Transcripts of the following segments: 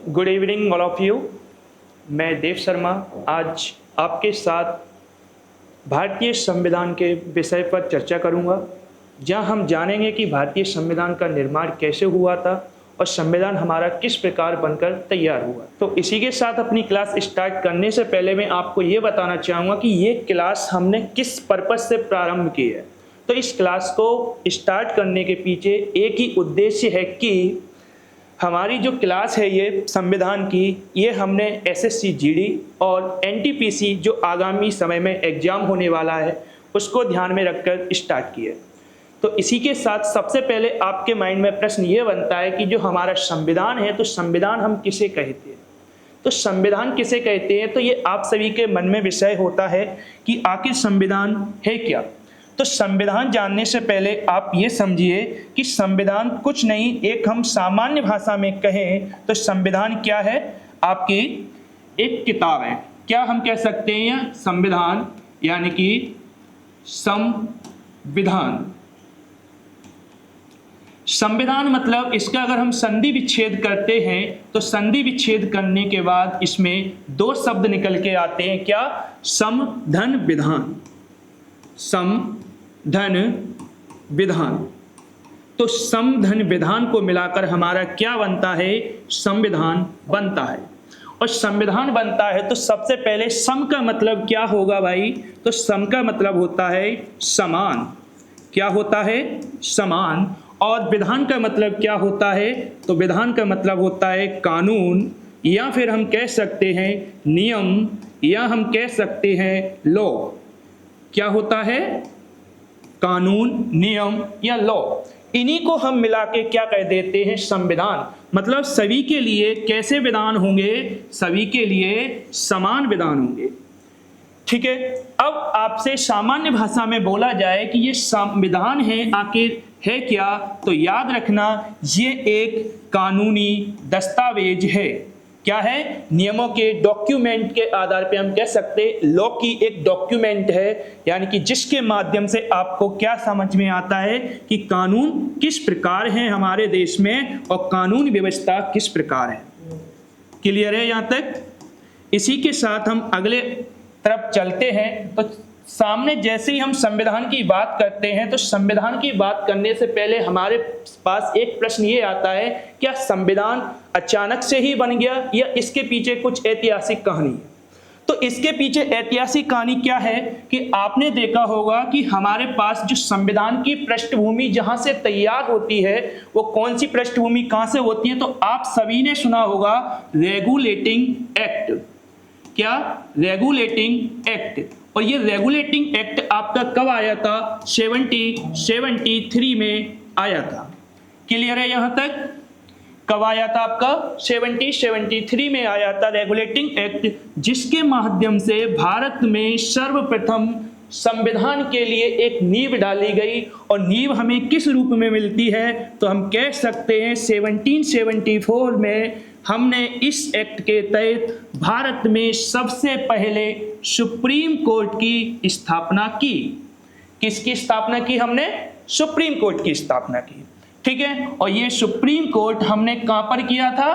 Good evening all of you. मैं देव शर्मा आज आपके साथ भारतीय संविधान के विषय पर चर्चा करूंगा, जहां हम जानेंगे कि भारतीय संविधान का निर्माण कैसे हुआ था और संविधान हमारा किस प्रकार बनकर तैयार हुआ। तो इसी के साथ अपनी क्लास स्टार्ट करने से पहले मैं आपको ये बताना चाहूँगा कि ये क्लास हमने किस पर्पज़ से प्रारंभ की है। तो इस क्लास को स्टार्ट करने के पीछे एक ही उद्देश्य है कि हमारी जो क्लास है ये संविधान की, ये हमने एसएससी जीडी और एनटीपीसी जो आगामी समय में एग्जाम होने वाला है उसको ध्यान में रखकर स्टार्ट की है। तो इसी के साथ सबसे पहले आपके माइंड में प्रश्न ये बनता है कि जो हमारा संविधान है तो संविधान हम किसे कहते हैं। तो संविधान किसे कहते हैं, तो ये आप सभी के मन में विषय होता है कि आखिर संविधान है क्या। तो संविधान जानने से पहले आप ये समझिए कि संविधान कुछ नहीं, एक हम सामान्य भाषा में कहें तो संविधान क्या है, आपकी एक किताब है। क्या हम कह सकते हैं संविधान यानी कि संविधान। संविधान मतलब इसका अगर हम संधि विच्छेद करते हैं तो संधि विच्छेद करने के बाद इसमें दो शब्द निकल के आते हैं। क्या? सम धन विधान। सम धन विधान। तो सम धन विधान को मिलाकर हमारा क्या बनता है? संविधान बनता है। और संविधान बनता है तो सबसे पहले सम का मतलब क्या होगा भाई? तो सम का मतलब होता है समान। क्या होता है? समान। और विधान का मतलब क्या होता है? तो विधान का मतलब होता है कानून, या फिर हम कह सकते हैं नियम, या हम कह सकते हैं लॉ। क्या होता है? कानून, नियम या लॉ। इन्हीं को हम मिला के क्या कह देते हैं? संविधान। मतलब सभी के लिए कैसे विधान होंगे? सभी के लिए समान विधान होंगे। ठीक है। अब आपसे सामान्य भाषा में बोला जाए कि ये संविधान है, आखिर है क्या? तो याद रखना ये एक कानूनी दस्तावेज है। क्या है? नियमों के डॉक्यूमेंट के आधार पे हम कह सकते हैं लॉ की एक डॉक्यूमेंट है, यानी कि जिसके माध्यम से आपको क्या समझ में आता है कि कानून किस प्रकार है हमारे देश में और कानून व्यवस्था किस प्रकार है। क्लियर है यहाँ तक? इसी के साथ हम अगले तरफ चलते हैं। तो सामने जैसे ही हम संविधान की बात करते हैं तो संविधान की बात करने से पहले हमारे पास एक प्रश्न ये आता है, क्या संविधान अचानक से ही बन गया या इसके पीछे कुछ ऐतिहासिक कहानी है? तो इसके पीछे ऐतिहासिक कहानी क्या है कि आपने देखा होगा कि हमारे पास जो संविधान की पृष्ठभूमि जहां से तैयार होती है वो कौन सी पृष्ठभूमि कहां से होती है? तो आप सभी ने सुना होगा रेगुलेटिंग एक्ट। क्या? Regulating act. और ये रेगुलेटिंग एक्ट आपका कब आया था? 1773 में आया था। क्लियर है यहाँ तक? कब आया था आपका? 1773 में आया था रेगुलेटिंग एक्ट, जिसके माध्यम से भारत में सर्वप्रथम संविधान के लिए एक नींव डाली गई। और नींव हमें किस रूप में मिलती है? तो हम कह सकते हैं 1774 में हमने इस एक्ट के तहत भारत में सबसे पहले सुप्रीम कोर्ट की स्थापना की। किसकी स्थापना की हमने? सुप्रीम कोर्ट की स्थापना की। ठीक है। और ये सुप्रीम कोर्ट हमने कहां पर किया था?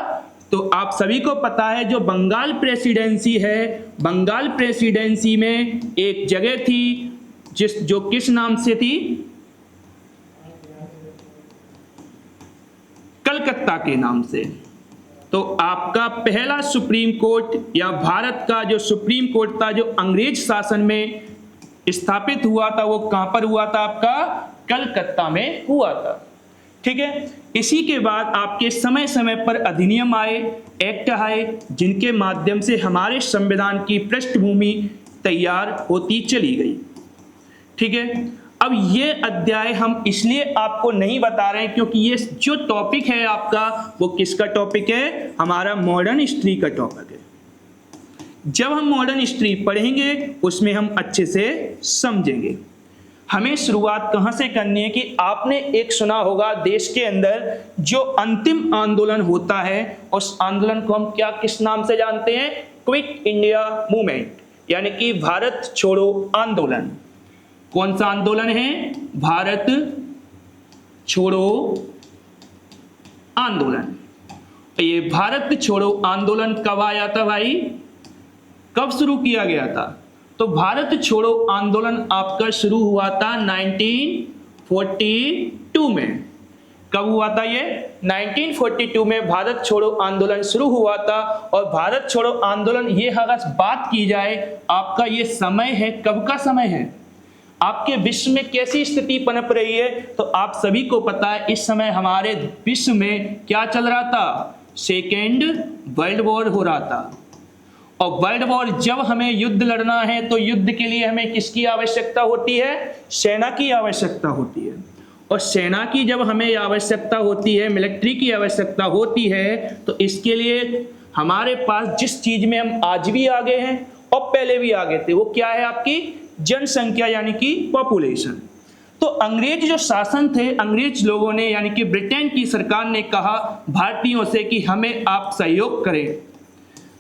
तो आप सभी को पता है जो बंगाल प्रेसिडेंसी है, बंगाल प्रेसिडेंसी में एक जगह थी जो किस नाम से थी? कलकत्ता के नाम से। तो आपका पहला सुप्रीम कोर्ट या भारत का जो सुप्रीम कोर्ट था जो अंग्रेज शासन में स्थापित हुआ था वो कहां पर हुआ था? आपका कलकत्ता में हुआ था। ठीक है। इसी के बाद आपके समय समय पर अधिनियम आए, एक्ट आए, जिनके माध्यम से हमारे संविधान की पृष्ठभूमि तैयार होती चली गई। ठीक है। अब ये अध्याय हम इसलिए आपको नहीं बता रहे हैं क्योंकि ये जो टॉपिक है आपका वो किसका टॉपिक है? हमारा मॉडर्न हिस्ट्री का टॉपिक है। जब हम मॉडर्न हिस्ट्री पढ़ेंगे उसमें हम अच्छे से समझेंगे। हमें शुरुआत कहां से करनी है कि आपने एक सुना होगा देश के अंदर जो अंतिम आंदोलन होता है उस आंदोलन को हम क्या किस नाम से जानते हैं? क्विट इंडिया मूवमेंट, यानी कि भारत छोड़ो आंदोलन। कौन सा आंदोलन है? भारत छोड़ो आंदोलन। ये भारत छोड़ो आंदोलन कब आया था भाई, कब शुरू किया गया था? तो भारत छोड़ो आंदोलन आपका शुरू हुआ था 1942 में। कब हुआ था ये? 1942 में भारत छोड़ो आंदोलन शुरू हुआ था। और भारत छोड़ो आंदोलन, ये अगर बात की जाए आपका ये समय है, कब का समय है, आपके विश्व में कैसी स्थिति पनप रही है, तो आप सभी को पता है इस समय हमारे विश्व में क्या चल रहा था, सेकेंड वर्ल्ड वॉर हो रहा था। और वर्ल्ड वॉर जब हमें युद्ध लड़ना है तो युद्ध के लिए हमें किसकी आवश्यकता होती है? सेना की आवश्यकता होती है। और सेना की जब हमें आवश्यकता होती है, मिलिट्री की आवश्यकता होती है, तो इसके लिए हमारे पास जिस चीज में हम आज भी आगे हैं और पहले भी आगे थे, वो क्या है? आपकी जनसंख्या, यानी कि पॉपुलेशन। तो अंग्रेज जो शासन थे, अंग्रेज लोगों ने यानी कि ब्रिटेन की सरकार ने कहा भारतीयों से कि हमें आप सहयोग करें,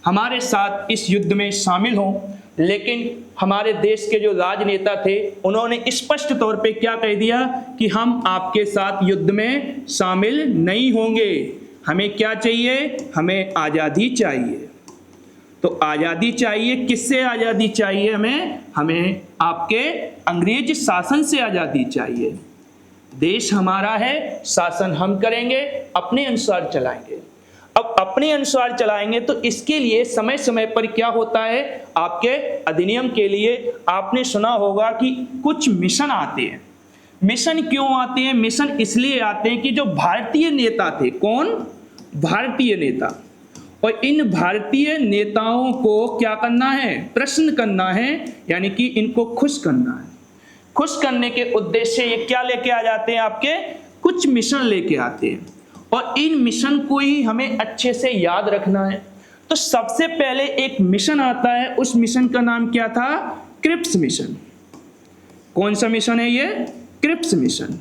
हमारे साथ इस युद्ध में शामिल हों। लेकिन हमारे देश के जो राजनेता थे उन्होंने स्पष्ट तौर पे क्या कह दिया कि हम आपके साथ युद्ध में शामिल नहीं होंगे, हमें क्या चाहिए? हमें आज़ादी चाहिए। तो आज़ादी चाहिए, किससे आज़ादी चाहिए? हमें आपके अंग्रेज शासन से आज़ादी चाहिए। देश हमारा है, शासन हम करेंगे, अपने अनुसार चलाएंगे। अब अपने अनुसार चलाएंगे तो इसके लिए समय समय पर क्या होता है, आपके अधिनियम के लिए आपने सुना होगा कि कुछ मिशन आते हैं। मिशन क्यों आते हैं? मिशन इसलिए आते हैं कि जो भारतीय नेता थे, कौन? भारतीय नेता। और इन भारतीय नेताओं को क्या करना है? प्रश्न करना है, यानी कि इनको खुश करना है। खुश करने के उद्देश्य से ये क्या लेके आ जाते हैं? आपके कुछ मिशन लेके आते हैं। और इन मिशन को ही हमें अच्छे से याद रखना है। तो सबसे पहले एक मिशन आता है, उस मिशन का नाम क्या था? Cripps mission. कौन सा मिशन है ये? Cripps mission.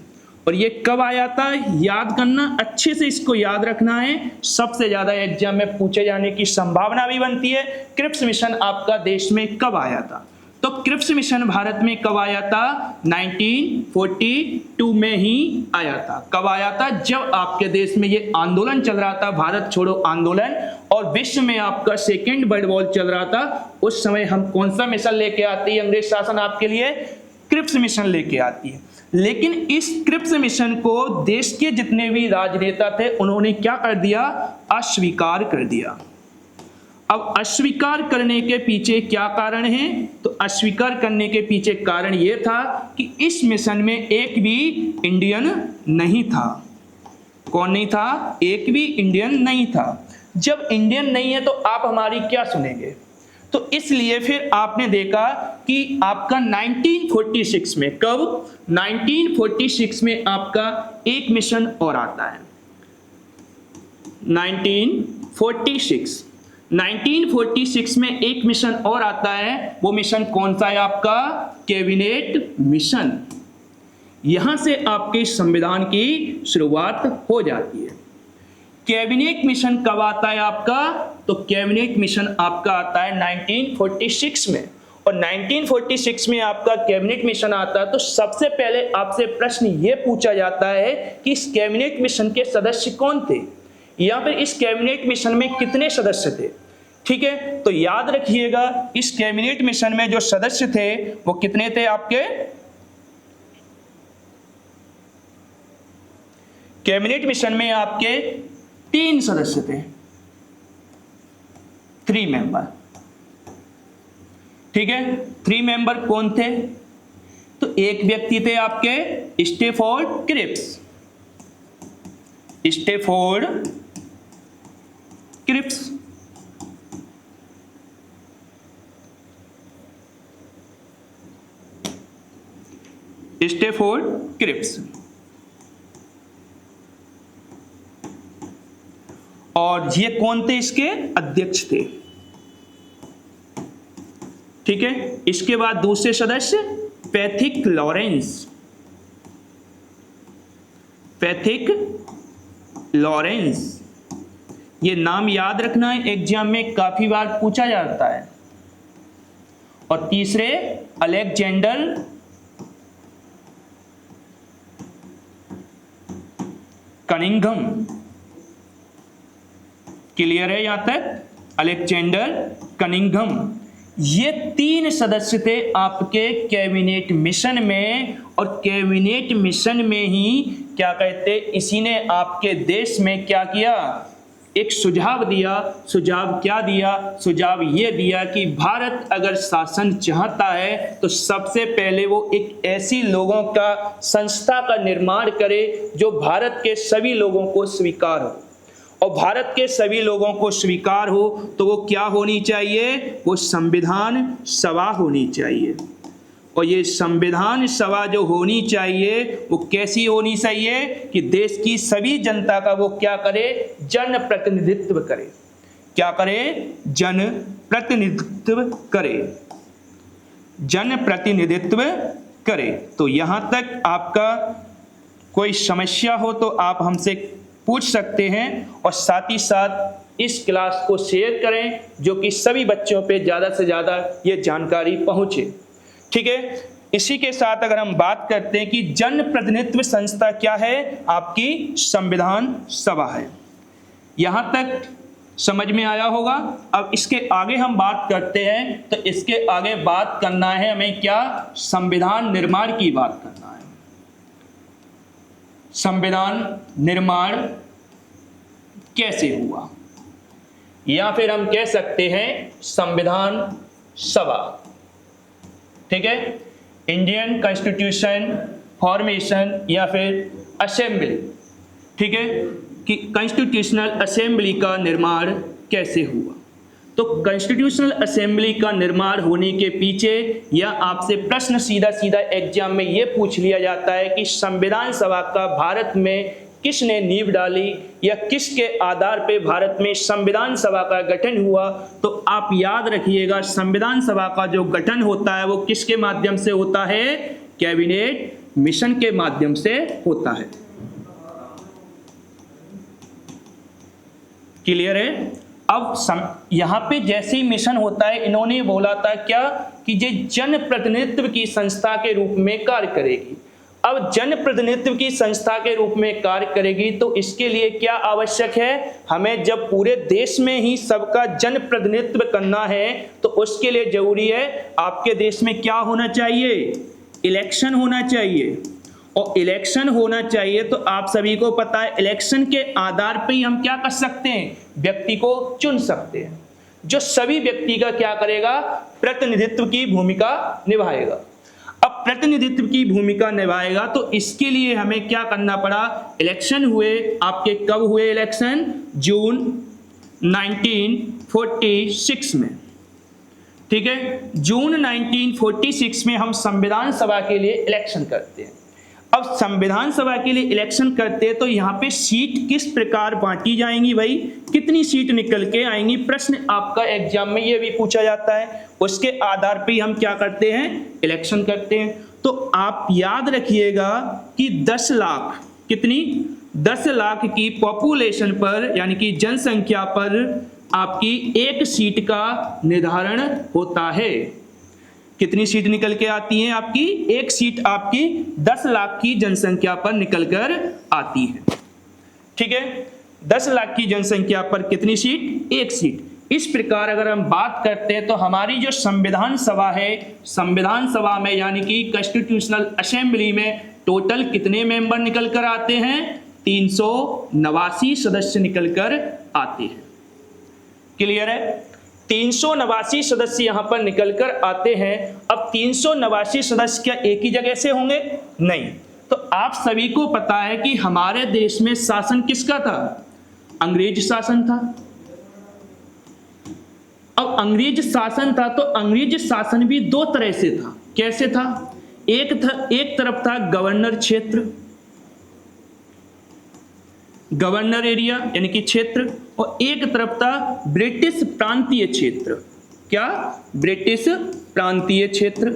और ये कब आया था? याद करना, अच्छे से इसको याद रखना है, सबसे ज्यादा एग्जाम में पूछे जाने की संभावना भी बनती है। क्रिप्स मिशन आपका देश में कब आया था? तो क्रिप्स मिशन भारत में कब आया था? 1942 में ही आया था। कब आया था? जब आपके देश में ये आंदोलन चल रहा था, भारत छोड़ो आंदोलन, और विश्व में आपका सेकेंड वर्ल्ड वॉर चल रहा था। उस समय हम कौन सा मिशन लेके आती है अंग्रेज शासन आपके लिए? क्रिप्स मिशन लेके आती है। लेकिन इस क्रिप्स मिशन को देश के जितने भी राजनेता थे उन्होंने क्या कर दिया? अस्वीकार कर दिया। अब अस्वीकार करने के पीछे क्या कारण है? तो अस्वीकार करने के पीछे कारण यह था कि इस मिशन में एक भी इंडियन नहीं था। कौन नहीं था? एक भी इंडियन नहीं था। जब इंडियन नहीं है तो आप हमारी क्या सुनेंगे? तो इसलिए फिर आपने देखा कि आपका 1946 में, कब? 1946 में आपका एक मिशन और आता है। 1946 में एक मिशन और आता है। वो मिशन कौन सा है आपका? Cabinet mission. यहां से आपके संविधान की शुरुआत हो जाती है। कैबिनेट मिशन कब आता है आपका? तो कैबिनेट मिशन आपका आता है 1946 में। और 1946 में आपका कैबिनेट मिशन आता है तो सबसे पहले आपसे प्रश्न ये पूछा जाता है कि इस कैबिनेट मिशन के सदस्य कौन थे, या फिर इस कैबिनेट मिशन में कितने सदस्य थे। ठीक है, तो याद रखिएगा इस कैबिनेट मिशन में जो सदस्य थे वो कितने थे आपके? कैबिनेट मिशन में आपके 3 सदस्य थे, 3 मेंबर। ठीक है, 3 मेंबर कौन थे? तो एक व्यक्ति थे आपके Stafford Cripps. Stafford Cripps. Stafford Cripps. और ये कौन थे? इसके अध्यक्ष थे। ठीक है, इसके बाद दूसरे सदस्य पैथिक लॉरेंस। पैथिक लॉरेंस, ये नाम याद रखना है, एग्जाम में काफी बार पूछा जाता है। और तीसरे अलेक्जेंडर कनिंघम। क्लियर है यहां तक? अलेक्जेंडर कनिंघम, ये 3 सदस्य थे आपके कैबिनेट मिशन में, और कैबिनेट मिशन में ही क्या कहते, इसी ने आपके देश में क्या किया, एक सुझाव दिया। सुझाव क्या दिया? सुझाव ये दिया कि भारत अगर शासन चाहता है तो सबसे पहले वो एक ऐसी लोगों का संस्था का निर्माण करे जो भारत के सभी लोगों को स्वीकार हो, और भारत के सभी लोगों को स्वीकार हो तो वो क्या होनी चाहिए? वो संविधान सभा होनी चाहिए। और ये संविधान सभा जो होनी चाहिए वो कैसी होनी चाहिए कि देश की सभी जनता का वो क्या करे? जन प्रतिनिधित्व करे। क्या करे? जन प्रतिनिधित्व करे, जन प्रतिनिधित्व करे। तो यहां तक आपका कोई समस्या हो तो आप हमसे पूछ सकते हैं, और साथ ही साथ इस क्लास को शेयर करें जो कि सभी बच्चों पे ज़्यादा से ज़्यादा ये जानकारी पहुंचे। ठीक है, इसी के साथ अगर हम बात करते हैं कि जन प्रतिनिधित्व संस्था क्या है, आपकी संविधान सभा है। यहां तक समझ में आया होगा। अब इसके आगे हम बात करते हैं, तो इसके आगे बात करना है हमें क्या? संविधान निर्माण की बात करना है। संविधान निर्माण कैसे हुआ, या फिर हम कह सकते हैं संविधान सभा। ठीक है, इंडियन कॉन्स्टिट्यूशन फॉर्मेशन या फिर असेंबली। ठीक है, कि कॉन्स्टिट्यूशनल असेंबली का निर्माण कैसे हुआ। तो कॉन्स्टिट्यूशनल असेंबली का निर्माण होने के पीछे या आपसे प्रश्न सीधा सीधा एग्जाम में ये पूछ लिया जाता है कि संविधान सभा का भारत में किसने नींव डाली, या किसके आधार पे भारत में संविधान सभा का गठन हुआ। तो आप याद रखिएगा, संविधान सभा का जो गठन होता है वो किसके माध्यम से होता है? कैबिनेट मिशन के माध्यम से होता है। क्लियर है? अब यहां पे जैसे ही मिशन होता है, इन्होंने बोला था क्या कि ये जन प्रतिनिधित्व की संस्था के रूप में कार्य करेगी। अब जन प्रतिनिधित्व की संस्था के रूप में कार्य करेगी तो इसके लिए क्या आवश्यक है? हमें जब पूरे देश में ही सबका जन प्रतिनिधित्व करना है तो उसके लिए जरूरी है आपके देश में क्या होना चाहिए? इलेक्शन होना चाहिए। और इलेक्शन होना चाहिए तो आप सभी को पता है इलेक्शन के आधार पर ही हम क्या कर सकते हैं? व्यक्ति को चुन सकते हैं, जो सभी व्यक्ति का क्या करेगा? प्रतिनिधित्व की भूमिका निभाएगा। अब प्रतिनिधित्व की भूमिका निभाएगा तो इसके लिए हमें क्या करना पड़ा? इलेक्शन हुए। आपके कब हुए इलेक्शन? जून 1946 में। ठीक है, जून 1946 में हम संविधान सभा के लिए इलेक्शन करते हैं। अब संविधान सभा के लिए इलेक्शन करते हैं तो यहाँ पे सीट किस प्रकार बांटी जाएंगी भाई? कितनी सीट निकल के आएंगी? प्रश्न आपका एग्जाम में ये भी पूछा जाता है। उसके आधार पे हम क्या करते हैं? इलेक्शन करते हैं। तो आप याद रखिएगा कि 10 लाख, कितनी? 10 लाख की पॉपुलेशन पर यानी कि जनसंख्या पर आपकी एक सीट का निर्धारण होता है। कितनी सीट निकल के आती हैं आपकी? एक सीट आपकी 10 लाख की जनसंख्या पर निकल कर आती है। ठीक है, 10 लाख की जनसंख्या पर कितनी सीट? एक सीट। इस प्रकार अगर हम बात करते हैं तो हमारी जो संविधान सभा है, संविधान सभा में यानी कि कॉन्स्टिट्यूशनल असेंबली में टोटल कितने मेंबर निकल कर आते हैं? 389 सदस्य निकल कर आते हैं। क्लियर है? 389 सदस्य यहां पर निकलकर आते हैं। अब 389 सदस्य क्या एक ही जगह से होंगे? नहीं। तो आप सभी को पता है कि हमारे देश में शासन किसका था? अंग्रेज शासन था। अब अंग्रेज शासन था तो अंग्रेज शासन भी दो तरह से था। कैसे था? एक तरफ था गवर्नर क्षेत्र, गवर्नर एरिया यानी कि क्षेत्र, और एक तरफ था ब्रिटिश प्रांतीय क्षेत्र। क्या? ब्रिटिश प्रांतीय क्षेत्र।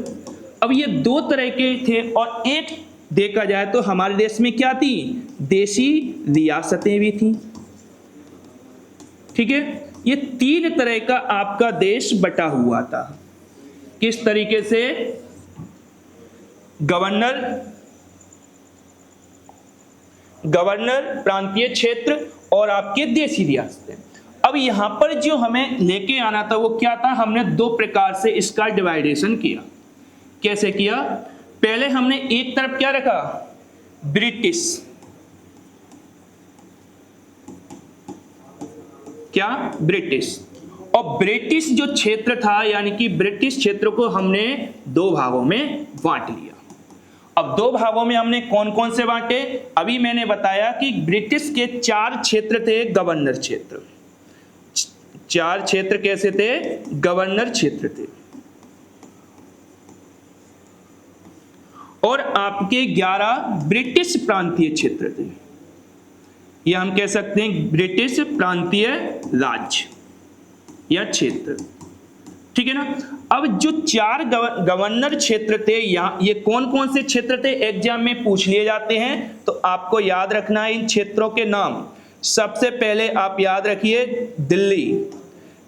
अब ये दो तरह के थे, और एक देखा जाए तो हमारे देश में क्या थी? देशी रियासतें भी थी। ठीक है, ये 3 तरह का आपका देश बटा हुआ था। किस तरीके से? गवर्नर प्रांतीय क्षेत्र और आपके देशी रियासतें। अब यहां पर जो हमें लेके आना था वो क्या था, हमने दो प्रकार से इसका डिवाइडेशन किया। कैसे किया? पहले हमने एक तरफ क्या रखा, ब्रिटिश, क्या, ब्रिटिश, और ब्रिटिश जो क्षेत्र था यानी कि ब्रिटिश क्षेत्र को हमने दो भागों में बांट लिया। अब दो भागों में हमने कौन कौन से बांटे? अभी मैंने बताया कि ब्रिटिश के 4 क्षेत्र थे, गवर्नर क्षेत्र। 4 क्षेत्र कैसे थे? गवर्नर क्षेत्र थे। और आपके 11 ब्रिटिश प्रांतीय क्षेत्र थे, या हम कह सकते हैं ब्रिटिश प्रांतीय राज्य या क्षेत्र। ठीक है ना? अब जो 4 गवर्नर क्षेत्र थे, यहाँ ये कौन कौन से क्षेत्र थे, एग्जाम में पूछ लिए जाते हैं, तो आपको याद रखना है इन क्षेत्रों के नाम। सबसे पहले आप याद रखिए दिल्ली,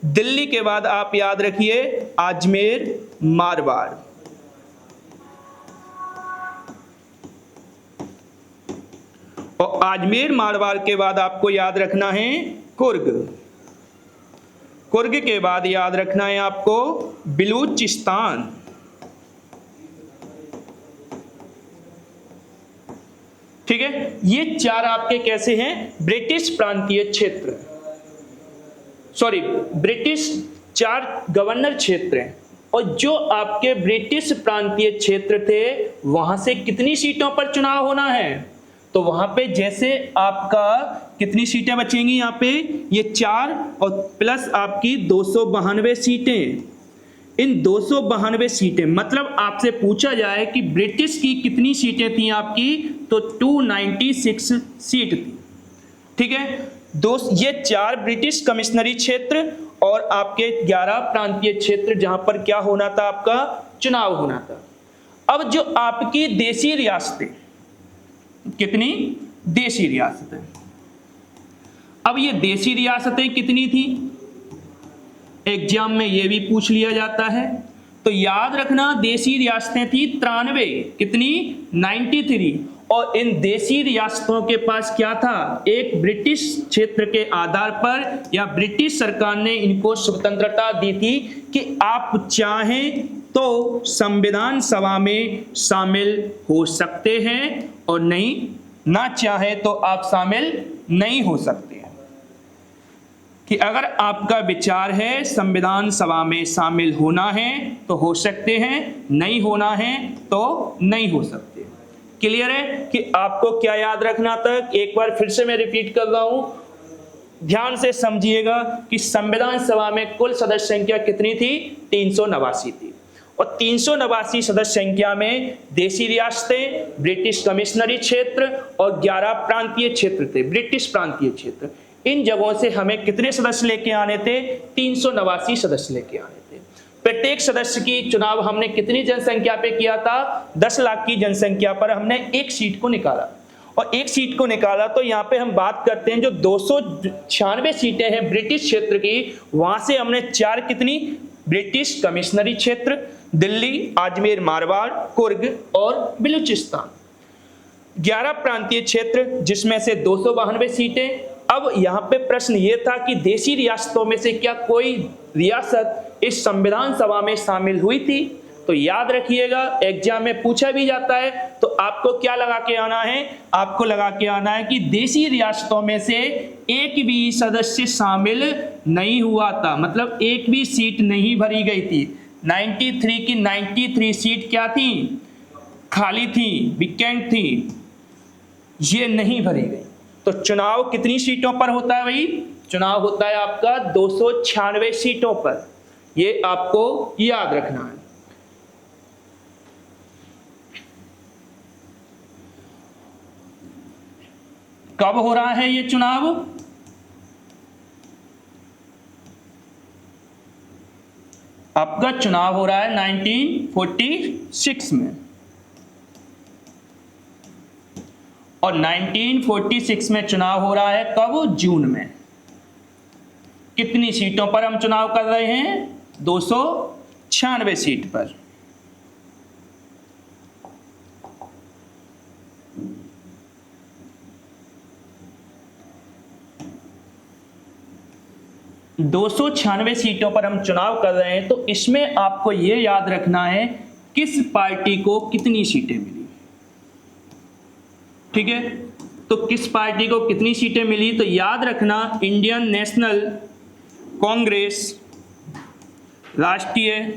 दिल्ली के बाद आप याद रखिए अजमेर मारवाड़, और अजमेर मारवाड़ के बाद आपको याद रखना है कुर्ग, कुर्ग के बाद याद रखना है आपको बलूचिस्तान, ठीक है। ये 4 आपके कैसे हैं? ब्रिटिश प्रांतीय क्षेत्र, सॉरी ब्रिटिश 4 गवर्नर क्षेत्र हैं। और जो आपके ब्रिटिश प्रांतीय क्षेत्र थे वहां से कितनी सीटों पर चुनाव होना है? तो वहां पे जैसे आपका कितनी सीटें बचेंगी, यहाँ पे ये 4 और प्लस आपकी 292 सीटें। इन 292 सीटें मतलब आपसे पूछा जाए कि ब्रिटिश की कितनी सीटें थी आपकी, तो 296 सीट थी। ठीक है, ये 4 ब्रिटिश कमिश्नरी क्षेत्र और आपके 11 प्रांतीय क्षेत्र जहां पर क्या होना था, आपका चुनाव होना था। अब जो आपकी देशी रियासतें, कितनी देशी रियासतें, अब ये देशी रियासतें कितनी थी, एग्जाम में ये भी पूछ लिया जाता है। तो याद रखना देशी रियासतें थी 93, कितनी, 93। और इन देशी रियासतों के पास क्या था, एक ब्रिटिश क्षेत्र के आधार पर या ब्रिटिश सरकार ने इनको स्वतंत्रता दी थी कि आप चाहें तो संविधान सभा में शामिल हो सकते हैं और नहीं, ना चाहे तो आप शामिल नहीं हो सकते। कि अगर आपका विचार है संविधान सभा में शामिल होना है तो हो सकते हैं, नहीं होना है तो नहीं हो सकते। क्लियर है कि आपको क्या याद रखना था? एक बार फिर से मैं रिपीट कर रहा हूं, ध्यान से समझिएगा कि संविधान सभा में कुल सदस्य संख्या कितनी थी, 389 थी। और 389 सदस्य संख्या में देशी रियासतें, ब्रिटिश कमिश्नरी क्षेत्र और 11 प्रांतीय क्षेत्र थे, ब्रिटिश प्रांतीय क्षेत्र। इन जगहों से हमें कितने सदस्य लेके आने थे, 389 सदस्य लेके आने थे। प्रत्येक सदस्य की चुनाव हमने कितनी जनसंख्या पे किया था, 10 लाख की जनसंख्या पर हमने एक सीट को निकाला। और एक सीट को निकाला तो यहाँ पे हम बात करते हैं जो 296 सीटें हैं ब्रिटिश क्षेत्र की, वहां से हमने 4 कितनी, ब्रिटिश कमिश्नरी क्षेत्र, दिल्ली, अजमेर मारवाड़, कुर्ग और बलूचिस्तान, 11 प्रांतीय क्षेत्र जिसमें से 292 सीटें। अब यहाँ पे प्रश्न ये था कि देशी रियासतों में से क्या कोई रियासत इस संविधान सभा में शामिल हुई थी? तो याद रखिएगा एग्जाम में पूछा भी जाता है, तो आपको क्या लगा के आना है, आपको लगा के आना है कि देशी रियासतों में से एक भी सदस्य शामिल नहीं हुआ था, मतलब एक भी सीट नहीं भरी गई थी। 93 की 93 सीट क्या थी, खाली थी, विकेंट थी, ये नहीं भरी गई। तो चुनाव कितनी सीटों पर होता है भाई, चुनाव होता है आपका 296 सीटों पर, ये आपको याद रखना है। कब हो रहा है ये चुनाव, आपका चुनाव हो रहा है 1946 में। और 1946 में चुनाव हो रहा है कब, जून में। कितनी सीटों पर हम चुनाव कर रहे हैं, 296 सीट पर। 296 सीटों पर हम चुनाव कर रहे हैं, तो इसमें आपको यह याद रखना है किस पार्टी को कितनी सीटें मिली। ठीक है, तो किस पार्टी को कितनी सीटें मिली, तो याद रखना इंडियन नेशनल कांग्रेस, राष्ट्रीय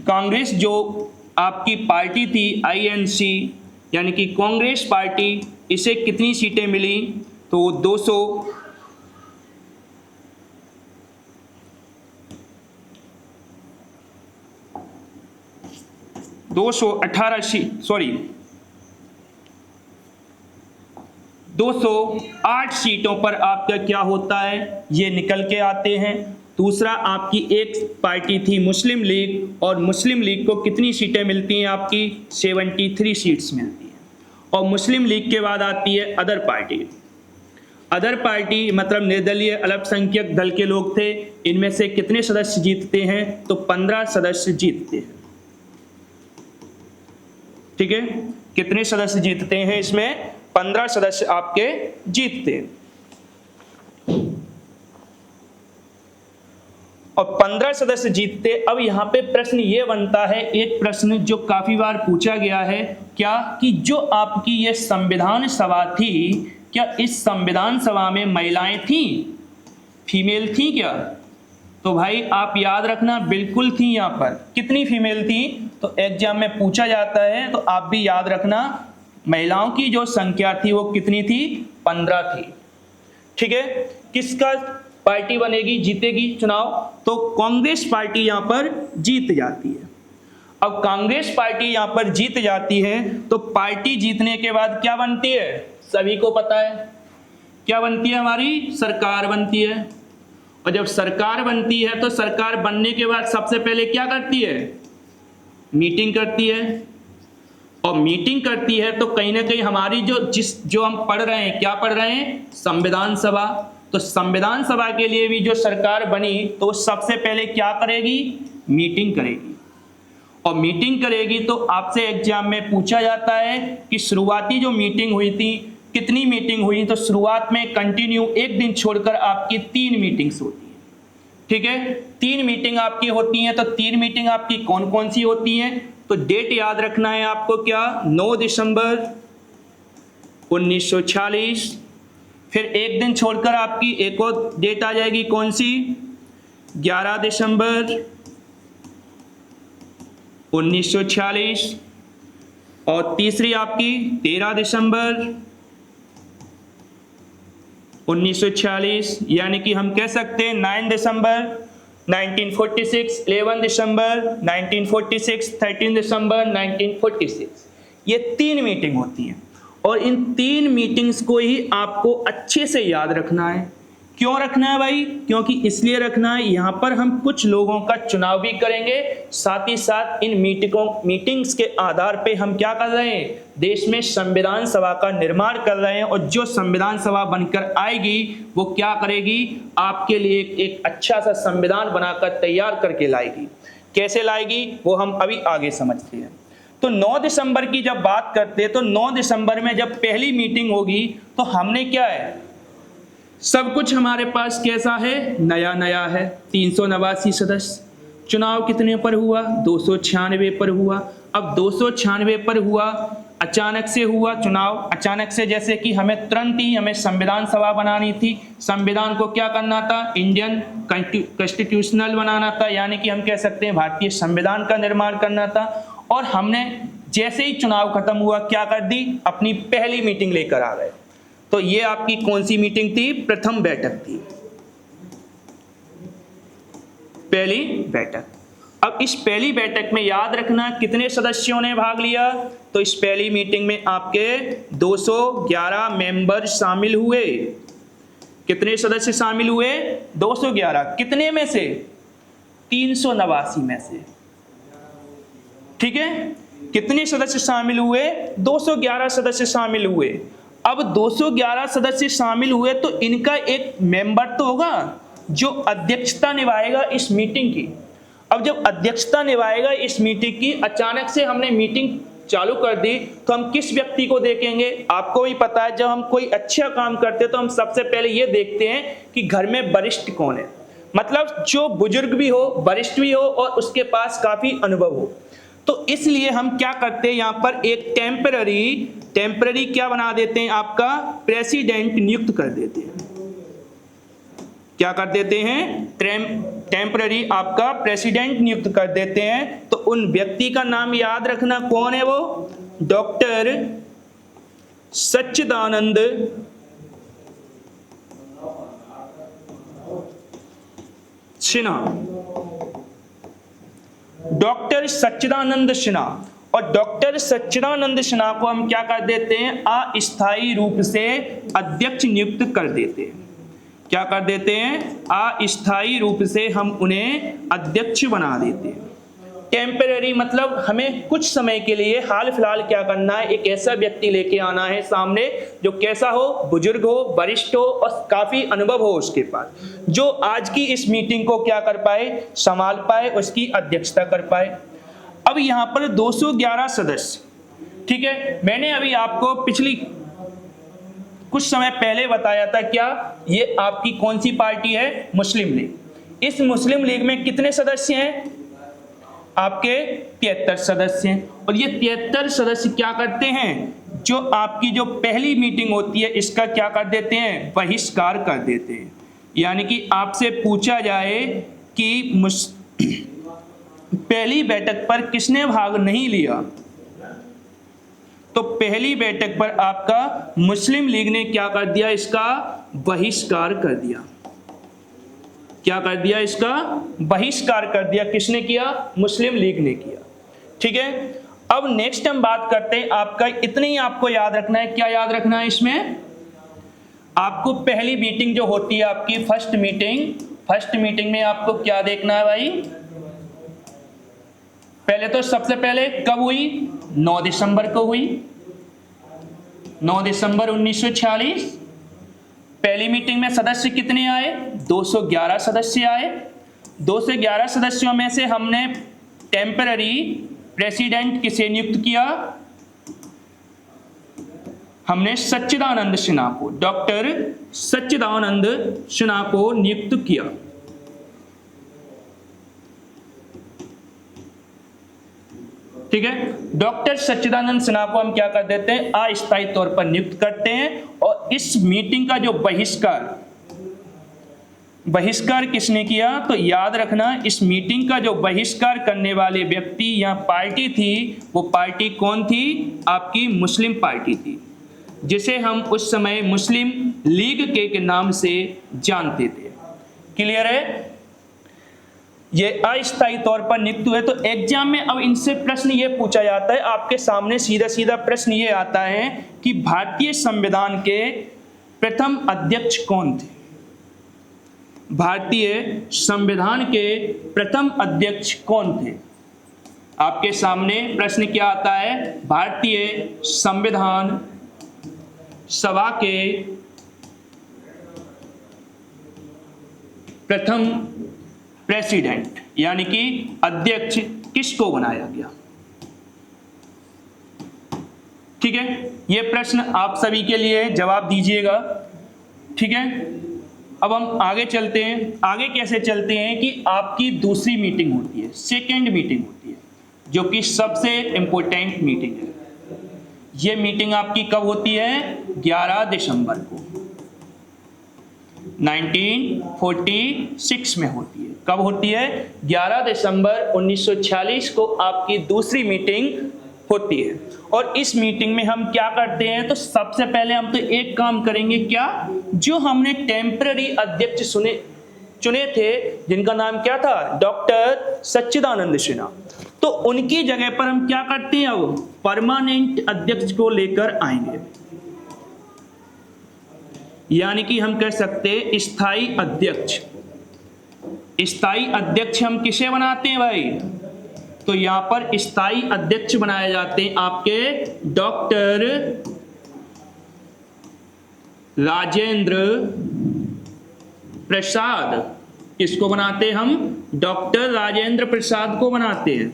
कांग्रेस जो आपकी पार्टी थी INC यानी कि कांग्रेस पार्टी, इसे कितनी सीटें मिली, तो 208 सीटों पर आपका क्या होता है, ये निकल के आते हैं। दूसरा आपकी एक पार्टी थी मुस्लिम लीग, और मुस्लिम लीग को कितनी सीटें मिलती हैं, आपकी 73 सीट्स मिलती हैं। और मुस्लिम लीग के बाद आती है अदर पार्टी। अदर पार्टी मतलब निर्दलीय अल्पसंख्यक दल के लोग थे, इनमें से कितने सदस्य जीतते हैं, तो 15 सदस्य जीतते हैं। ठीक है, कितने सदस्य जीतते हैं, इसमें 15 सदस्य आपके जीतते हैं। और 15 सदस्य जीतते। अब यहां पे प्रश्न ये बनता है, एक प्रश्न जो काफी बार पूछा गया है, क्या कि जो आपकी ये संविधान सभा थी, क्या इस संविधान सभा में महिलाएं थी, फीमेल थी क्या, तो भाई आप याद रखना बिल्कुल थी। यहां पर कितनी फीमेल थी, तो एग्जाम में पूछा जाता है, तो आप भी याद रखना महिलाओं की जो संख्या थी वो कितनी थी, 15 थी। ठीक है, किसका पार्टी बनेगी, जीतेगी चुनाव, तो कांग्रेस पार्टी यहां पर जीत जाती है। अब कांग्रेस पार्टी यहां पर जीत जाती है, तो पार्टी जीतने के बाद क्या बनती है, सभी को पता है क्या बनती है, हमारी सरकार बनती है। और जब सरकार बनती है, तो सरकार बनने के बाद सबसे पहले क्या करती है, मीटिंग करती है। और मीटिंग करती है तो कहीं ना कहीं हमारी जो हम पढ़ रहे हैं, क्या पढ़ रहे हैं, संविधान सभा। तो संविधान सभा के लिए भी जो सरकार बनी, तो सबसे पहले क्या करेगी, मीटिंग करेगी। और मीटिंग करेगी तो आपसे एग्जाम में पूछा जाता है कि शुरुआती जो मीटिंग हुई थी, कितनी मीटिंग हुई, तो शुरुआत में कंटिन्यू एक दिन छोड़कर आपकी 3 मीटिंग्स होती है। ठीक है, 3 मीटिंग आपकी होती हैं। तो 3 मीटिंग आपकी कौन कौन सी होती हैं, तो डेट याद रखना है आपको, क्या, 9 दिसंबर 1946। फिर एक दिन छोड़कर आपकी एक और डेट आ जाएगी, कौन सी, 11 दिसंबर 1946। और तीसरी आपकी 13 दिसंबर 1946, यानी कि हम कह सकते हैं 9 दिसंबर 1946, 11 दिसंबर 1946, 13 दिसंबर 1946। ये 3 मीटिंग होती हैं। और इन 3 मीटिंग्स को ही आपको अच्छे से याद रखना है। क्यों रखना है भाई, क्योंकि इसलिए रखना है, यहाँ पर हम कुछ लोगों का चुनाव भी करेंगे, साथ ही साथ इन मीटिंग्स के आधार पे हम क्या कर रहे हैं, देश में संविधान सभा का निर्माण कर रहे हैं। और जो संविधान सभा बनकर आएगी, वो क्या करेगी, आपके लिए एक अच्छा सा संविधान बनाकर तैयार करके लाएगी। कैसे लाएगी, वो हम अभी आगे समझते हैं। तो 9 दिसंबर की जब बात करते हैं, तो 9 दिसंबर में जब पहली मीटिंग होगी, तो हमने क्या है, सब कुछ हमारे पास कैसा है, नया नया है। 389 सदस्य। चुनाव कितने पर हुआ, 296 पर हुआ। अब 296 पर हुआ, अचानक से हुआ चुनाव। अचानक से जैसे कि हमें तुरंत ही हमें संविधान सभा बनानी थी। संविधान को क्या करना था, इंडियन कॉन्स्टिट्यूशनल बनाना था, यानी कि हम कह सकते हैं भारतीय संविधान का निर्माण करना था। और हमने जैसे ही चुनाव खत्म हुआ, क्या कर दी, अपनी पहली मीटिंग लेकर आ गए। तो ये आपकी कौन सी मीटिंग थी, प्रथम बैठक थी, पहली बैठक। अब इस पहली बैठक में याद रखना कितने सदस्यों ने भाग लिया, तो इस पहली मीटिंग में आपके 211 मेंबर शामिल हुए। कितने सदस्य शामिल हुए, 211। कितने में से, 389 में से। ठीक है, कितने सदस्य शामिल हुए, 211 सदस्य शामिल हुए। अब 211 सदस्य शामिल हुए, तो इनका एक मेंबर तो होगा जो अध्यक्षता निभाएगा इस मीटिंग की। अब जब अध्यक्षता निभाएगा इस मीटिंग की, अचानक से हमने मीटिंग चालू कर दी तो हम किस व्यक्ति को देखेंगे? आपको भी पता है, जब हम कोई अच्छा काम करते हैं तो हम सबसे पहले ये देखते हैं कि घर में वरिष्ठ कौन है, मतलब जो बुजुर्ग भी हो, वरिष्ठ भी हो और उसके पास काफी अनुभव हो। तो इसलिए हम क्या करते हैं, यहाँ पर एक टेम्पररी क्या बना देते हैं, आपका प्रेसिडेंट नियुक्त कर देते हैं। क्या कर देते हैं? टेम्पररी आपका प्रेसिडेंट नियुक्त कर देते हैं। तो उन व्यक्ति का नाम याद रखना, कौन है वो? डॉक्टर सच्चिदानंद सिन्हा। डॉक्टर सच्चिदानंद सिन्हा। और डॉक्टर सच्चिदानंद सिन्हा को हम क्या कर देते हैं? अस्थायी रूप से अध्यक्ष नियुक्त कर देते हैं। क्या कर देते हैं? अस्थायी रूप से हम उन्हें अध्यक्ष बना देते हैं। टेम्पररी मतलब हमें कुछ समय के लिए, हाल फिलहाल क्या करना है, एक ऐसा व्यक्ति लेके आना है सामने जो कैसा हो? बुजुर्ग हो, वरिष्ठ हो और काफी अनुभव हो उसके पास, जो आज की इस मीटिंग को क्या कर पाए? संभाल पाए, उसकी अध्यक्षता कर पाए। अब यहाँ पर 211 सदस्य, ठीक है। मैंने अभी आपको पिछली कुछ समय पहले बताया था, क्या ये आपकी कौन सी पार्टी है? मुस्लिम लीग। इस मुस्लिम लीग में कितने सदस्य हैं? आपके 73 सदस्य हैं। और ये 73 सदस्य क्या करते हैं? जो आपकी जो पहली मीटिंग होती है इसका क्या कर देते हैं? बहिष्कार कर देते हैं। यानी कि आपसे पूछा जाए कि पहली बैठक पर किसने भाग नहीं लिया, तो पहली बैठक पर आपका मुस्लिम लीग ने क्या कर दिया? इसका बहिष्कार कर दिया। क्या कर दिया? इसका बहिष्कार कर दिया। किसने किया? मुस्लिम लीग ने किया। ठीक है। अब नेक्स्ट हम बात करते हैं, आपका इतने ही आपको याद रखना है। क्या याद रखना है इसमें? आपको पहली मीटिंग जो होती है आपकी फर्स्ट मीटिंग में आपको क्या देखना है भाई? पहले तो सबसे पहले कब हुई? 9 दिसंबर को हुई, 9 दिसंबर 1946। पहली मीटिंग में सदस्य कितने आए? 211 सदस्य आए। 211 सदस्यों में से हमने टेम्पररी प्रेसिडेंट किसे नियुक्त किया? हमने सच्चिदानंद सिन्हा को, डॉक्टर सच्चिदानंद सिन्हा को नियुक्त किया। ठीक है। डॉक्टर सच्चिदानंद सिन्हा को हम क्या कर देते हैं? अस्थायी तौर पर नियुक्त करते हैं। और इस मीटिंग का जो बहिष्कार किसने किया? तो याद रखना, इस मीटिंग का जो बहिष्कार करने वाले व्यक्ति या पार्टी थी, वो पार्टी कौन थी? आपकी मुस्लिम पार्टी थी, जिसे हम उस समय मुस्लिम लीग के नाम से जानते थे। क्लियर है? ये अस्थायी तौर पर नियुक्त हुए। तो एग्जाम में अब इनसे प्रश्न ये पूछा जाता है, आपके सामने सीधा प्रश्न ये आता है कि भारतीय संविधान के प्रथम अध्यक्ष कौन थे? भारतीय संविधान के प्रथम अध्यक्ष कौन थे? आपके सामने प्रश्न क्या आता है? भारतीय संविधान सभा के प्रथम प्रेसिडेंट यानी कि अध्यक्ष किसको बनाया गया? ठीक है। यह प्रश्न आप सभी के लिए जवाब दीजिएगा। ठीक है। अब हम आगे चलते हैं। आगे कैसे चलते हैं कि आपकी दूसरी मीटिंग होती है, सेकेंड मीटिंग होती है, जो कि सबसे इंपॉर्टेंट मीटिंग है। यह मीटिंग आपकी कब होती है? 11 दिसंबर को 1946 में होती है। कब होती है? 11 दिसंबर 1946 को आपकी दूसरी मीटिंग होती है। और इस मीटिंग में हम क्या करते हैं? तो सबसे पहले हम तो एक काम करेंगे, क्या? जो हमने टेम्पररी अध्यक्ष चुने थे, जिनका नाम क्या था? डॉक्टर सच्चिदानंद सिन्हा, तो उनकी जगह पर हम क्या करते हैं? अब परमानेंट अध्यक्ष को लेकर आएंगे। यानी कि हम कह सकते हैं स्थायी अध्यक्ष। स्थायी अध्यक्ष हम किसे बनाते हैं भाई? तो यहां पर स्थायी अध्यक्ष बनाए जाते हैं आपके डॉक्टर राजेंद्र प्रसाद। किसको बनाते हैं हम? डॉक्टर राजेंद्र प्रसाद को बनाते हैं।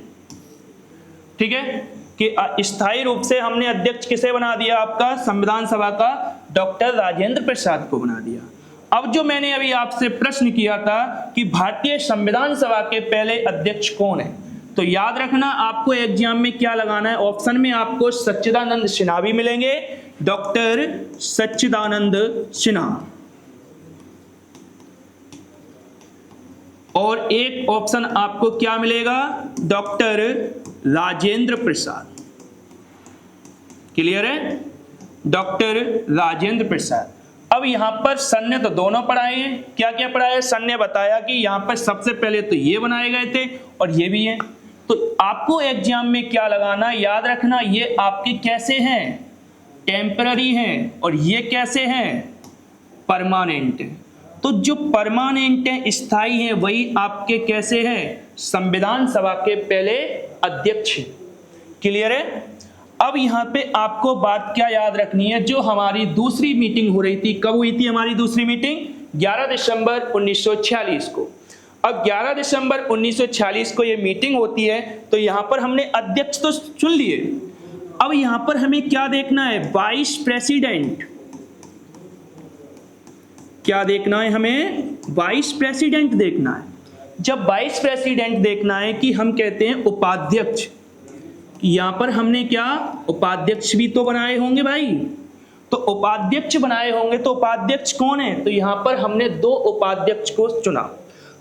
ठीक है। कि स्थायी रूप से हमने अध्यक्ष किसे बना दिया, आपका संविधान सभा का डॉक्टर राजेंद्र प्रसाद को बना दिया। अब जो मैंने अभी आपसे प्रश्न किया था कि भारतीय संविधान सभा के पहले अध्यक्ष कौन है, तो याद रखना आपको एग्जाम में क्या लगाना है, ऑप्शन में आपको सच्चिदानंद सिन्हा भी मिलेंगे, डॉक्टर सच्चिदानंद सिन्हा, और एक ऑप्शन आपको क्या मिलेगा, डॉक्टर राजेंद्र प्रसाद। क्लियर है, डॉक्टर राजेंद्र प्रसाद। अब यहां पर सर ने तो दोनों पढ़ाए हैं, क्या क्या पढ़ाया, सर ने बताया कि यहां पर सबसे पहले तो ये बनाए गए थे और ये भी है। तो आपको एग्जाम में क्या लगाना, याद रखना ये आपके कैसे हैं, टेम्पररी हैं, और ये कैसे हैं, परमानेंट हैं। तो जो परमानेंट हैं, स्थायी हैं, वही आपके कैसे हैं, संविधान सभा के पहले अध्यक्ष हैं। क्लियर है। अब यहां पे आपको बात क्या याद रखनी है, जो हमारी दूसरी मीटिंग हो रही थी, कब हुई थी हमारी दूसरी मीटिंग, 11 दिसंबर 1946 को। अब 11 दिसंबर 1946 को ये मीटिंग होती है, तो यहां पर हमने अध्यक्ष तो चुन लिए। अब यहां पर हमें क्या देखना है, वाइस प्रेसिडेंट, क्या देखना है हमें, वाइस प्रेसिडेंट देखना है। जब वाइस प्रेसिडेंट देखना है कि हम कहते हैं उपाध्यक्ष, यहां पर हमने क्या उपाध्यक्ष भी तो बनाए होंगे भाई, तो उपाध्यक्ष बनाए होंगे, तो उपाध्यक्ष कौन है, तो यहां पर हमने दो उपाध्यक्ष को चुना।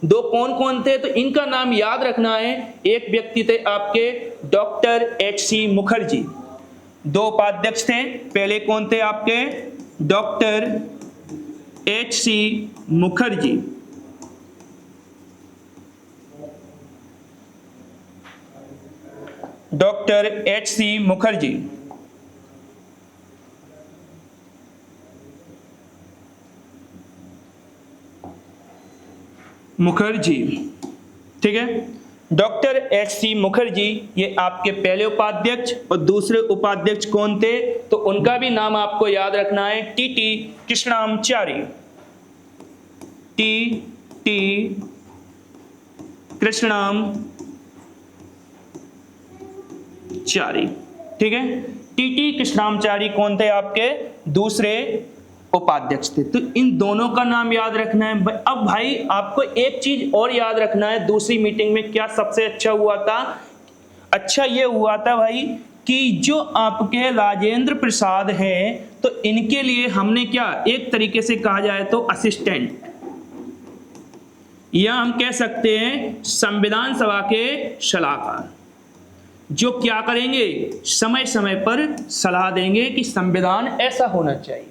दो कौन कौन थे, तो इनका नाम याद रखना है। एक व्यक्ति थे आपके डॉक्टर H.C. मुखर्जी, दो उपाध्यक्ष थे, पहले कौन थे आपके, doctor H.C. Mukherjee, doctor H.C. Mukherjee, ठीक है। Doctor H.C. मुखर्जी ये आपके पहले उपाध्यक्ष, और दूसरे उपाध्यक्ष कौन थे, तो उनका भी नाम आपको याद रखना है, टी कृष्णामाचारी, टी कृष्णामाचारी, ठीक है। टी कृष्णामाचारी कौन थे, आपके दूसरे उपाध्यक्ष थे। तो इन दोनों का नाम याद रखना है। अब भाई आपको एक चीज और याद रखना है, दूसरी मीटिंग में क्या सबसे अच्छा हुआ था, अच्छा ये हुआ था भाई कि जो आपके राजेंद्र प्रसाद हैं, तो इनके लिए हमने क्या, एक तरीके से कहा जाए तो असिस्टेंट, या हम कह सकते हैं संविधान सभा के सलाहकार, जो क्या करेंगे, समय समय पर सलाह देंगे कि संविधान ऐसा होना चाहिए।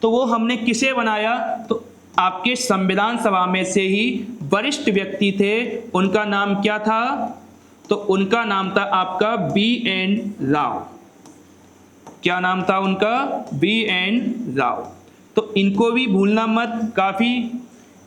तो वो हमने किसे बनाया, तो आपके संविधान सभा में से ही वरिष्ठ व्यक्ति थे, उनका नाम क्या था, तो उनका नाम था आपका B.N. राव। क्या नाम था उनका, B.N. राव। तो इनको भी भूलना मत, काफी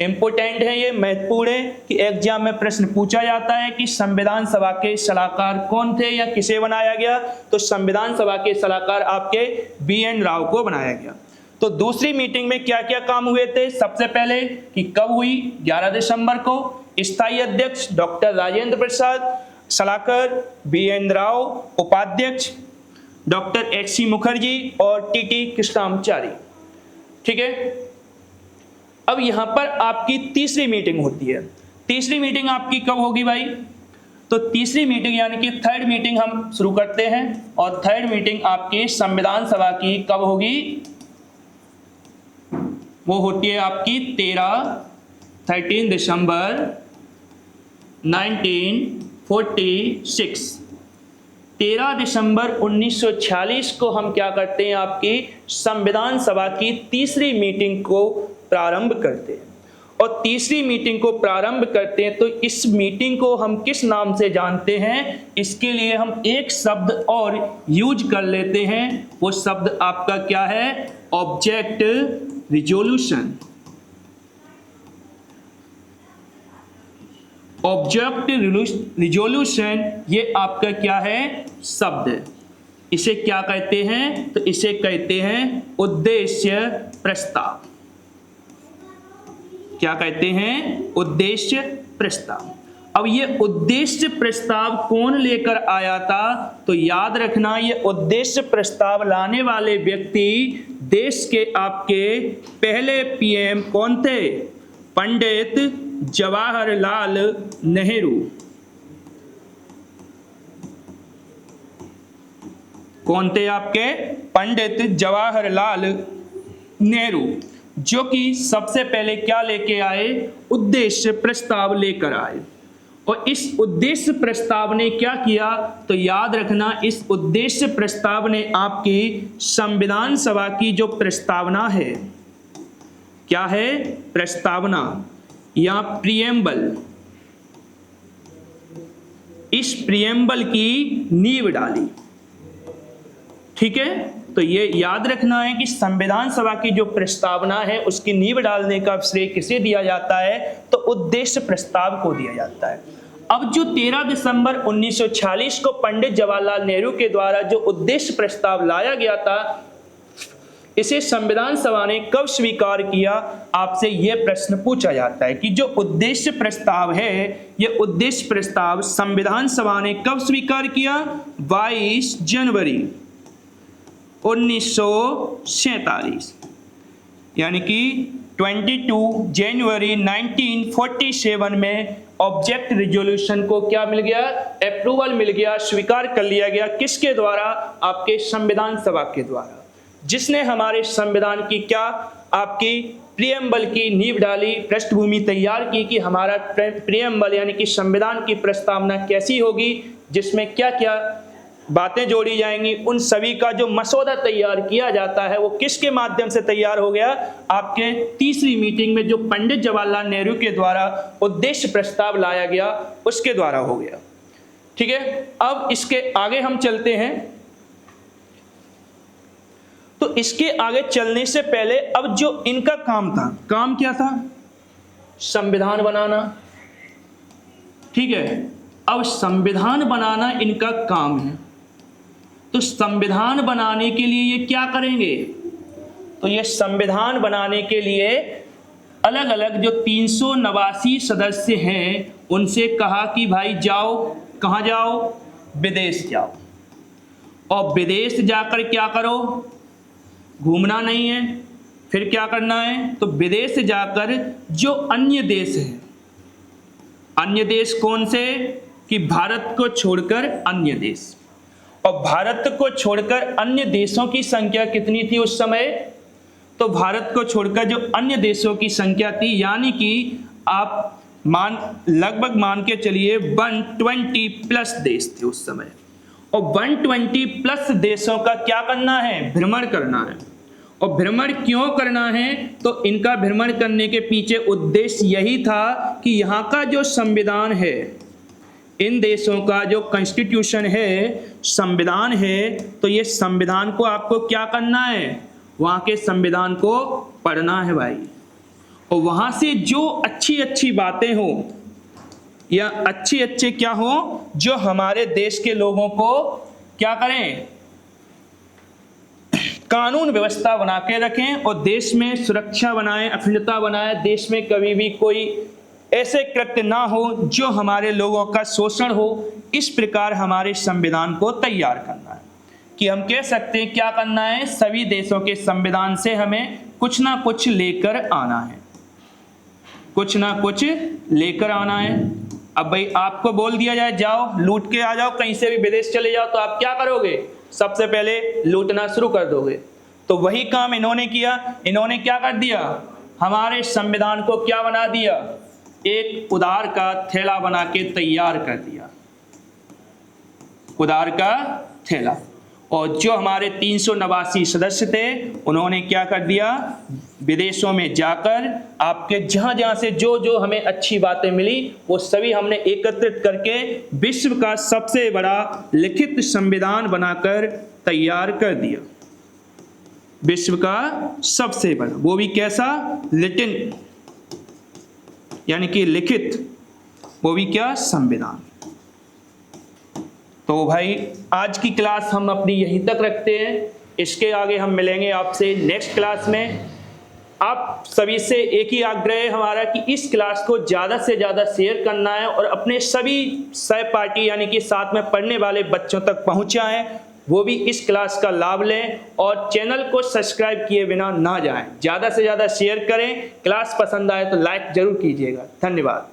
इंपॉर्टेंट है, ये महत्वपूर्ण है कि एग्जाम में प्रश्न पूछा जाता है कि संविधान सभा के सलाहकार कौन थे या किसे बनाया गया, तो संविधान सभा के सलाहकार आपके B.N. राव को बनाया गया। तो दूसरी मीटिंग में क्या क्या काम हुए थे, सबसे पहले कि कब हुई, 11 दिसंबर को, स्थायी अध्यक्ष डॉक्टर राजेंद्र प्रसाद, सलाहकार B.N. राव, उपाध्यक्ष डॉक्टर H.C. मुखर्जी और टी कृष्णामाचारी, ठीक है। अब यहां पर आपकी तीसरी मीटिंग होती है। तीसरी मीटिंग आपकी कब होगी भाई, तो तीसरी मीटिंग यानी कि थर्ड मीटिंग हम शुरू करते हैं, और थर्ड मीटिंग आपकी संविधान सभा की कब होगी, वो होती है आपकी 13 दिसंबर 1946। 13 दिसंबर 1946 को हम क्या करते हैं, आपकी संविधान सभा की तीसरी मीटिंग को प्रारंभ करते हैं। और तीसरी मीटिंग को प्रारंभ करते हैं, तो इस मीटिंग को हम किस नाम से जानते हैं, इसके लिए हम एक शब्द और यूज कर लेते हैं। वो शब्द आपका क्या है, ऑब्जेक्ट रिजोल्यूशन। ऑब्जेक्ट रिजोल्यूशन ये आपका क्या है, शब्द है। इसे क्या कहते हैं, तो इसे कहते हैं उद्देश्य प्रस्ताव। क्या कहते हैं, उद्देश्य प्रस्ताव। अब ये उद्देश्य प्रस्ताव कौन लेकर आया था? तो याद रखना, ये उद्देश्य प्रस्ताव लाने वाले व्यक्ति देश के आपके पहले पीएम कौन थे? पंडित जवाहरलाल नेहरू। कौन थे आपके? पंडित जवाहरलाल नेहरू, जो कि सबसे पहले क्या लेके आए? उद्देश्य प्रस्ताव लेकर आए। और इस उद्देश्य प्रस्ताव ने क्या किया? तो याद रखना, इस उद्देश्य प्रस्ताव ने आपकी संविधान सभा की जो प्रस्तावना है, क्या है? प्रस्तावना या प्रियम्बल, इस प्रियम्बल की नींव डाली। ठीक है, तो ये याद रखना है कि संविधान सभा की जो प्रस्तावना है उसकी नींव डालने का श्रेय किसे दिया जाता है? तो उद्देश्य प्रस्ताव को दिया जाता है। अब जो 13 दिसंबर 1946 को पंडित जवाहरलाल नेहरू के द्वारा जो उद्देश्य प्रस्ताव लाया गया था, इसे संविधान सभा ने कब स्वीकार किया? आपसे यह प्रश्न पूछा जाता है कि जो उद्देश्य प्रस्ताव है, यह उद्देश्य प्रस्ताव संविधान सभा ने कब स्वीकार किया? 22 जनवरी 1947, यानी कि 22 जनवरी 1947 में ऑब्जेक्ट रिजोल्यूशन को क्या मिल गया? अप्रूवल मिल गया, स्वीकार कर लिया गया। किसके द्वारा? आपके संविधान सभा के द्वारा, जिसने हमारे संविधान की क्या आपकी प्रियम्बल की नींव डाली, पृष्ठभूमि तैयार की कि हमारा प्रियम्बल यानी कि संविधान की प्रस्तावना कैसी होगी, जिसमें क्या क्या बातें जोड़ी जाएंगी, उन सभी का जो मसौदा तैयार किया जाता है वो किसके माध्यम से तैयार हो गया? आपके तीसरी मीटिंग में जो पंडित जवाहरलाल नेहरू के द्वारा उद्देश्य प्रस्ताव लाया गया उसके द्वारा हो गया। ठीक है, अब इसके आगे हम चलते हैं। तो इसके आगे चलने से पहले अब जो इनका काम था, काम क्या था? संविधान बनाना। ठीक है, अब संविधान बनाना इनका काम है। तो संविधान बनाने के लिए ये क्या करेंगे? तो ये संविधान बनाने के लिए अलग अलग जो 389 सदस्य हैं उनसे कहा कि भाई जाओ, कहाँ जाओ? विदेश जाओ। और विदेश जाकर क्या करो? घूमना नहीं है, फिर क्या करना है? तो विदेश जाकर जो अन्य देश हैं, अन्य देश कौन से? कि भारत को छोड़कर अन्य देश। और भारत को छोड़कर अन्य देशों की संख्या कितनी थी उस समय? तो भारत को छोड़कर जो अन्य देशों की संख्या थी, यानी कि आप लगभग मान के चलिए 120 प्लस देश थे उस समय। और 120 प्लस देशों का क्या करना है? भ्रमण करना है। और भ्रमण क्यों करना है? तो इनका भ्रमण करने के पीछे उद्देश्य यही था कि यहाँ का जो संविधान है, इन देशों का जो कॉन्स्टिट्यूशन है, संविधान है, तो ये संविधान को आपको क्या करना है? वहाँ के संविधान को पढ़ना है भाई। और वहाँ से जो अच्छी अच्छी बातें हो या अच्छे अच्छे क्या हो, जो हमारे देश के लोगों को क्या करें? कानून व्यवस्था बना के रखें और देश में सुरक्षा बनाएं, अखंडता बनाएं, देश में कभी भी कोई ऐसे कृत्य ना हो जो हमारे लोगों का शोषण हो। इस प्रकार हमारे संविधान को तैयार करना है कि हम कह सकते हैं क्या करना है? सभी देशों के संविधान से हमें कुछ ना कुछ लेकर आना है, कुछ ना कुछ लेकर आना है। अब भाई आपको बोल दिया जाए जाओ लूट के आ जाओ, कहीं से भी विदेश चले जाओ, तो आप क्या करोगे? सबसे पहले लूटना शुरू कर दोगे। तो वही काम इन्होंने किया। इन्होंने क्या कर दिया? हमारे संविधान को क्या बना दिया? एक उधार का थैला बना के तैयार कर दिया, उधार का थैला। और जो हमारे 389 सदस्य थे उन्होंने क्या कर दिया? विदेशों में जाकर आपके जहां जहां से जो जो हमें अच्छी बातें मिली वो सभी हमने एकत्रित करके विश्व का सबसे बड़ा लिखित संविधान बनाकर तैयार कर दिया। विश्व का सबसे बड़ा, वो भी कैसा? लिटिन, यानी कि लिखित, वो भी क्या? संविधान। तो भाई आज की क्लास हम अपनी यहीं तक रखते हैं। इसके आगे हम मिलेंगे आपसे नेक्स्ट क्लास में। आप सभी से एक ही आग्रह है हमारा कि इस क्लास को ज़्यादा से ज़्यादा शेयर करना है और अपने सभी सहपाठी यानी कि साथ में पढ़ने वाले बच्चों तक पहुंचाएं, वो भी इस क्लास का लाभ लें और चैनल को सब्सक्राइब किए बिना ना जाएं। ज़्यादा से ज़्यादा शेयर करें। क्लास पसंद आए तो लाइक जरूर कीजिएगा। धन्यवाद।